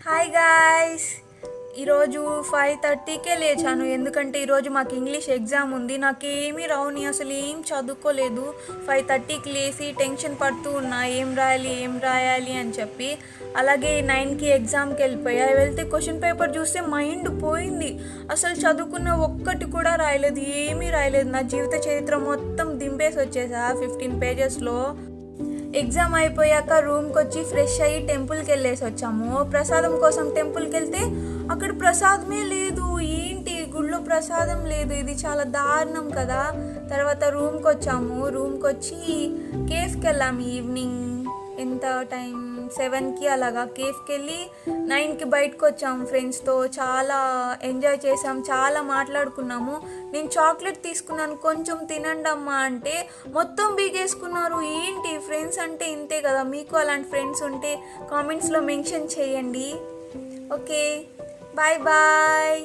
Hi guys. ఈరోజు 5:30కే లేచాను, ఎందుకంటే ఈరోజు మాకు ఇంగ్లీష్ ఎగ్జామ్ ఉంది. నాకేమీ రావుని, అసలు ఏం చదువుకోలేదు. 5:30కి లేచి టెన్షన్ పడుతూ ఉన్నా, ఏం రాయాలి అని చెప్పి. అలాగే 9కి ఎగ్జామ్కి వెళ్తే క్వశ్చన్ పేపర్ చూస్తే మైండ్ పోయింది. అసలు చదువుకున్న ఒక్కటి కూడా రాయలేదు, ఏమీ రాయలేదు. నా జీవిత చరిత్ర మొత్తం దింపేసి వచ్చేసా 15 పేజెస్లో. ఎగ్జామ్ అయిపోయాక రూమ్కి వచ్చి ఫ్రెష్ అయ్యి టెంపుల్కి వెళ్ళేసి వచ్చాము. ప్రసాదం కోసం టెంపుల్కి వెళ్తే అక్కడ ప్రసాదమే లేదు. ఏంటి, గుళ్ళో ప్రసాదం లేదు, ఇది చాలా దారుణం కదా. తర్వాత రూమ్కి వచ్చి కేఫ్కి వెళ్ళాము. ఈవినింగ్ ఎంత టైం, 7కి అలాగా కేఫ్కి వెళ్ళి 9కి బయటకు వచ్చాము. ఫ్రెండ్స్తో చాలా ఎంజాయ్ చేసాం, చాలా మాట్లాడుకున్నాము. నేను చాక్లెట్ తీసుకున్నాను, కొంచెం తినండి అమ్మా అంటే మొత్తం బీగేసుకున్నారు. ఏంటి, ఫ్రెండ్స్ అంటే ఇంతే కదా. మీకు అలాంటి ఫ్రెండ్స్ ఉంటే కామెంట్స్లో మెన్షన్ చేయండి. Okay, bye bye.